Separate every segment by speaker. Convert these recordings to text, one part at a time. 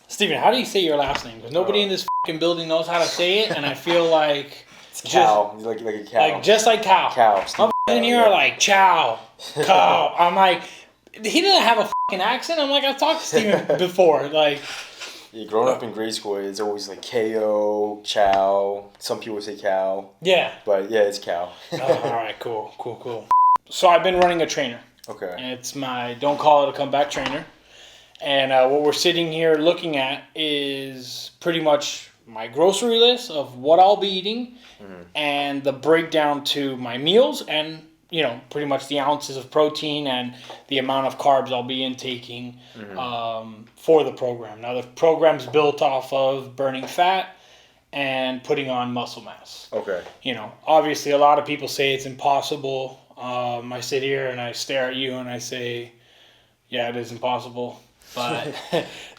Speaker 1: Steven, how do you say your last name? Because nobody in this fucking building knows how to say it, and I feel like
Speaker 2: it's cow. Like a cow.
Speaker 1: Like just like cow.
Speaker 2: Cow.
Speaker 1: I'm in here like chow, cow. I'm like, he doesn't have a fucking accent. I'm like, I've talked to Steven before. Like,
Speaker 2: yeah, growing up in grade school, it's always like KO, chow. Some people say cow.
Speaker 1: Yeah.
Speaker 2: But yeah, it's cow.
Speaker 1: All right, cool. So I've been running a trainer.
Speaker 2: Okay.
Speaker 1: And it's my Don't Call It a Comeback trainer. And what we're sitting here looking at is pretty much my grocery list of what I'll be eating and the breakdown to my meals and, pretty much the ounces of protein and the amount of carbs I'll be intaking for the program. Now, the program's built off of burning fat and putting on muscle mass.
Speaker 2: Okay.
Speaker 1: Obviously, a lot of people say it's impossible. I sit here and I stare at you and I say, yeah, it is impossible. But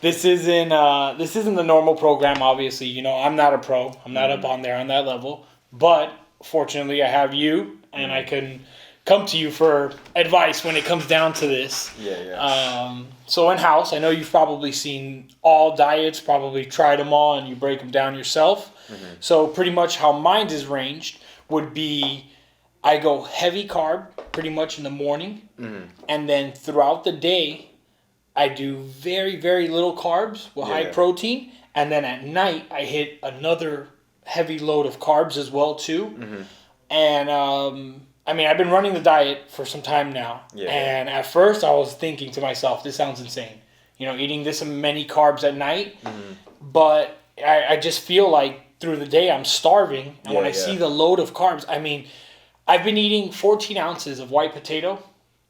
Speaker 1: this isn't the normal program, obviously. I'm not a pro. I'm not up on there on that level. But fortunately, I have you, and I can come to you for advice when it comes down to this.
Speaker 2: Yeah.
Speaker 1: So in-house, I know you've probably seen all diets, probably tried them all, and you break them down yourself. So pretty much how mine is ranged would be I go heavy carb pretty much in the morning, and then throughout the day, I do very, very little carbs with high protein. And then at night, I hit another heavy load of carbs as well, too. And, I've been running the diet for some time now. Yeah. And at first, I was thinking to myself, this sounds insane. Eating this many carbs at night. But I just feel like through the day, I'm starving. And when I see the load of carbs, I've been eating 14 ounces of white potato.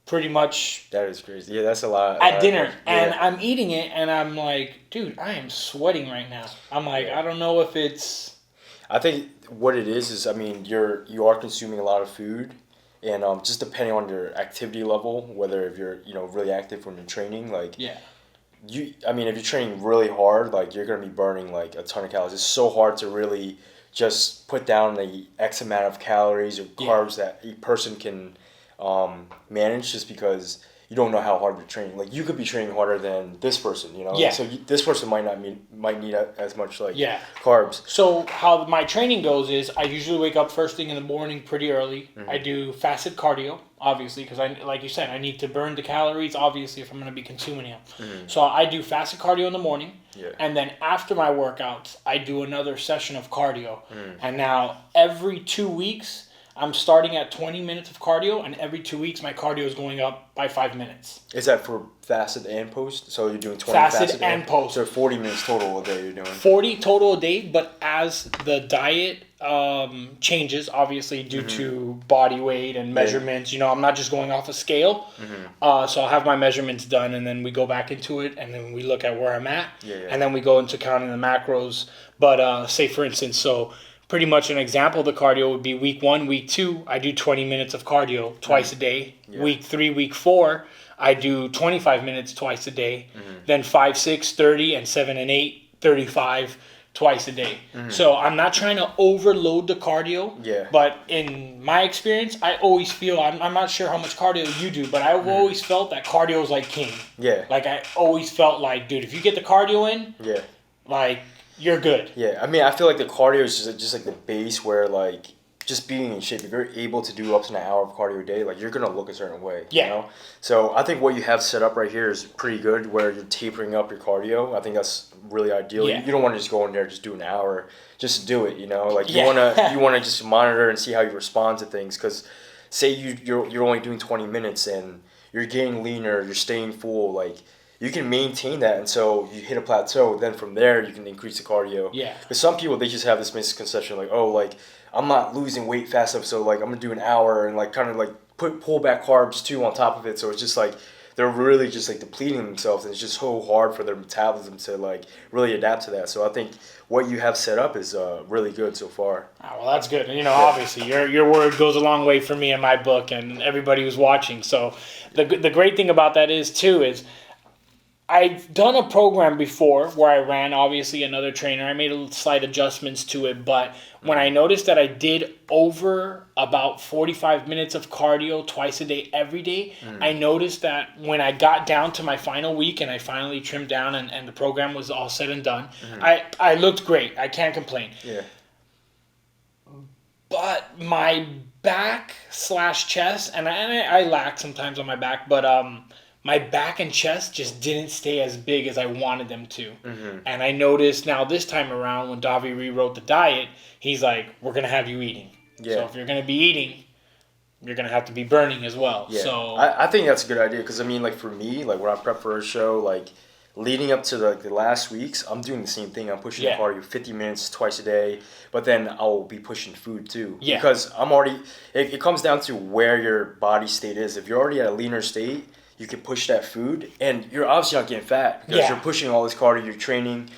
Speaker 1: Pretty much.
Speaker 2: That is crazy. Yeah, that's a lot.
Speaker 1: At dinner. And I'm eating it, and I'm like, dude, I am sweating right now. I'm like, I don't know if it's...
Speaker 2: I think what it is you are consuming a lot of food, and just depending on your activity level, whether if you're, really active when you're training, like... Yeah. If you're training really hard, like, you're going to be burning, like, a ton of calories. It's so hard to really just put down the X amount of calories or carbs that a person can... manage just because you don't know how hard you're training. Like, you could be training harder than this person, Yeah. So this person might need as much carbs.
Speaker 1: So how my training goes is I usually wake up first thing in the morning pretty early. I do fasted cardio, obviously, because like you said, I need to burn the calories, obviously, if I'm going to be consuming them. So I do fasted cardio in the morning. Yeah. And then after my workouts, I do another session of cardio. And now every 2 weeks, I'm starting at 20 minutes of cardio, and every 2 weeks, my cardio is going up by 5 minutes.
Speaker 2: Is that for fasted and post? So you're doing 20
Speaker 1: fasted and post.
Speaker 2: So 40 minutes total a day you're doing?
Speaker 1: 40 total a day, but as the diet changes, obviously, due to body weight and measurements, I'm not just going off a scale. So I'll have my measurements done, and then we go back into it, and then we look at where I'm at, and then we go into counting the macros. But say, for instance, pretty much an example of the cardio would be week 1, week 2, I do 20 minutes of cardio twice a day. Yeah. Week 3, week 4, I do 25 minutes twice a day. Then 5, 6, 30, and 7 and 8, 35 twice a day. So I'm not trying to overload the cardio. Yeah. But in my experience, I always feel, I'm not sure how much cardio you do, but I've always felt that cardio is like king. Yeah. Like, I always felt like, dude, if you get the cardio in, like... you're good.
Speaker 2: Yeah, I feel like the cardio is just like the base where, like, just being in shape, if you're able to do up to an hour of cardio a day, like, you're going to look a certain way, you know? So I think what you have set up right here is pretty good, where you're tapering up your cardio. I think that's really ideal. Yeah. You don't want to just go in there and just do an hour just to do it, Like, you want to just monitor and see how you respond to things, because say you're only doing 20 minutes and you're getting leaner, you're staying full, like... you can maintain that until you hit a plateau. Then from there, you can increase the cardio. Yeah. Because some people, they just have this misconception, like, oh, like, I'm not losing weight fast enough, so, like, I'm going to do an hour and, like, kind of, like, pull back carbs, too, on top of it. So it's just, like, they're really just, like, depleting themselves. And it's just so hard for their metabolism to, like, really adapt to that. So I think what you have set up is really good so far.
Speaker 1: Oh, well, that's good. And, obviously, your word goes a long way for me in my book and everybody who's watching. So the great thing about that is, too, is... I've done a program before where I ran, obviously, another trainer. I made slight adjustments to it, but when I noticed that I did over about 45 minutes of cardio twice a day, every day, I noticed that when I got down to my final week and I finally trimmed down and the program was all said and done, I looked great. I can't complain.
Speaker 2: Yeah.
Speaker 1: But my back / chest, and I lack sometimes on my back, but my back and chest just didn't stay as big as I wanted them to. And I noticed now this time around when Davi rewrote the diet, he's like, we're going to have you eating. Yeah. So if you're going to be eating, you're going to have to be burning as well.
Speaker 2: Yeah.
Speaker 1: So
Speaker 2: I think that's a good idea because, I mean, like for me, like when I prep for a show, like leading up to the last weeks, I'm doing the same thing. I'm pushing cardio 50 minutes twice a day, but then I'll be pushing food too. Yeah. Because I'm already, it comes down to where your body state is. If you're already at a leaner state, you can push that food, and you're obviously not getting fat because you're pushing all this cardio, you're training.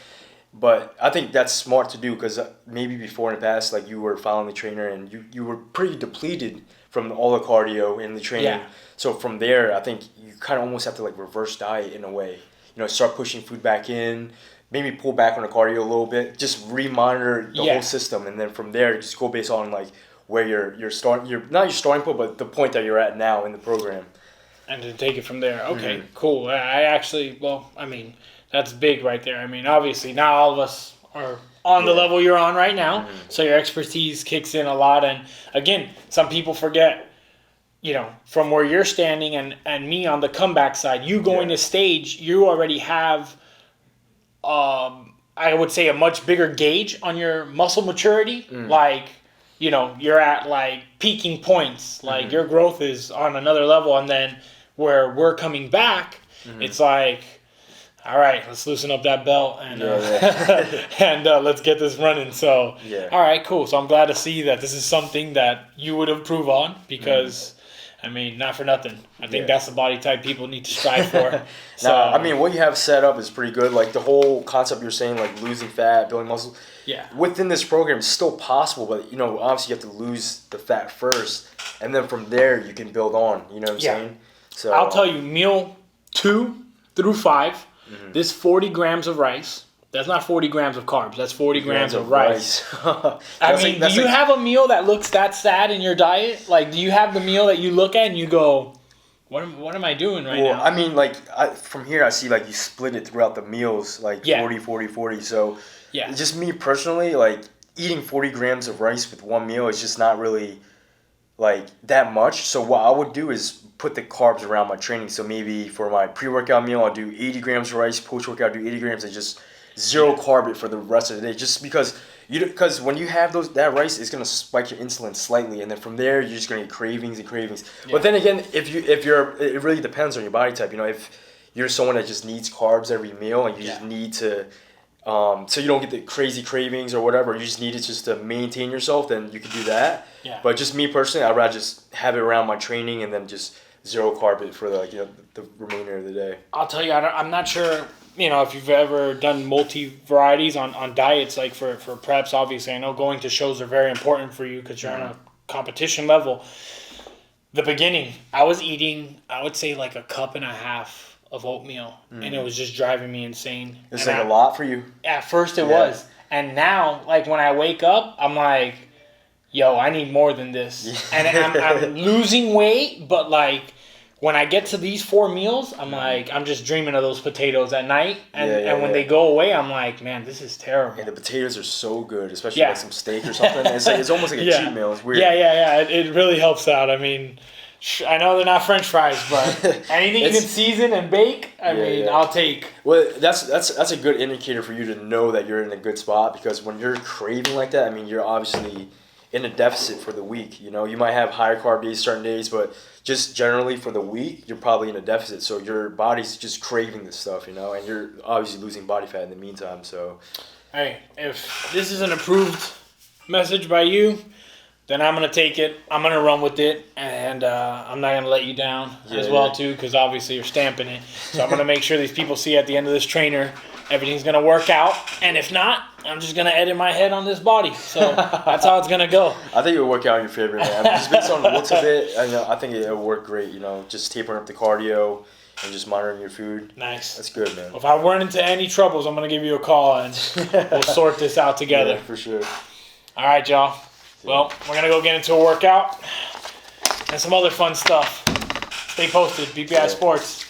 Speaker 2: But I think that's smart to do because maybe before in the past, like you were following the trainer and you were pretty depleted from all the cardio and the training. Yeah. So from there, I think you kind of almost have to like reverse diet in a way. You know, start pushing food back in, maybe pull back on the cardio a little bit, just remonitor the whole system, and then from there, just go based on like where you're starting, not your starting point, but the point that you're at now in the program.
Speaker 1: And to take it from there. Okay, cool. I actually, well, I mean, that's big right there. I mean, obviously, not all of us are on the level you're on right now, so your expertise kicks in a lot. And again, some people forget, you know, from where you're standing and me on the comeback side, you going to stage, you already have, I would say, a much bigger gauge on your muscle maturity. Like, you know, you're at like peaking points. Like your growth is on another level. And then where we're coming back, it's like, all right, let's loosen up that belt and and let's get this running. So, all right, cool. So I'm glad to see that this is something that you would improve on because, I mean, not for nothing. I think that's the body type people need to strive for. So,
Speaker 2: I mean, what you have set up is pretty good. Like the whole concept you're saying, like losing fat, building muscle. Yeah. Within this program, it's still possible, but you know, obviously you have to lose the fat first, and then from there you can build on. You know what I'm saying? So
Speaker 1: I'll tell you, meal 2 through 5, this 40 grams of rice. That's not 40 grams of carbs. That's 40 grams of rice. I mean, do you have a meal that looks that sad in your diet? Like, do you have the meal that you look at and you go, what am I doing now?
Speaker 2: Well, I mean, like, from here I see, like, you split it throughout the meals, like 40, 40, 40. So, just me personally, like, eating 40 grams of rice with one meal is just not really, like, that much. So what I would do is put the carbs around my training. So maybe for my pre-workout meal, I'll do 80 grams of rice. Post-workout, I'll do 80 grams and just zero carb it for the rest of the day, just because when you have that rice, it's gonna spike your insulin slightly, and then from there you're just gonna get cravings and cravings. But then again, it really depends on your body type. You know, if you're someone that just needs carbs every meal and you just need to, so you don't get the crazy cravings or whatever, you just need it just to maintain yourself, then you can do that. Yeah. But just me personally, I'd rather just have it around my training and then just zero carb it for the remainder of the day.
Speaker 1: I'll tell you, I'm not sure. You know, if you've ever done multi-varieties on diets, like for preps, obviously, I know going to shows are very important for you because you're on a competition level. The beginning, I was eating, I would say, like a cup and a half of oatmeal, and it was just driving me insane.
Speaker 2: It's like a lot for you?
Speaker 1: At first it was. And now, like, when I wake up, I'm like, yo, I need more than this. And I'm losing weight, but, like, when I get to these 4 meals, I'm like, I'm just dreaming of those potatoes at night. And when they go away, I'm like, man, this is terrible.
Speaker 2: Yeah, the potatoes are so good, especially like some steak or something. It's almost like a cheat meal. It's weird.
Speaker 1: Yeah. It really helps out. I mean, I know they're not French fries, but anything you can season and bake, I mean, I'll take.
Speaker 2: Well, that's a good indicator for you to know that you're in a good spot, because when you're craving like that, I mean, you're obviously in a deficit for the week. You know, you might have higher carb days certain days, but just generally for the week, you're probably in a deficit. So your body's just craving this stuff, you know, and you're obviously losing body fat in the meantime. So,
Speaker 1: hey, if this is an approved message by you, then I'm going to take it. I'm going to run with it, and I'm not going to let you down as well, too, because obviously you're stamping it. So I'm going to make sure these people see at the end of this trainer, everything's going to work out. And if not, I'm just going to edit my head on this body. So that's how it's going to go.
Speaker 2: I think it'll work out in your favor, man. Just based on the looks of it, I think it'll work great, you know, just tapering up the cardio. and just monitoring your food.
Speaker 1: Nice.
Speaker 2: That's good, man.
Speaker 1: Well, if I run into any troubles, I'm gonna give you a call and we'll sort this out together.
Speaker 2: Yeah, for sure.
Speaker 1: All right, y'all. Well, we're gonna go get into a workout and some other fun stuff. Stay posted, BPI Sports.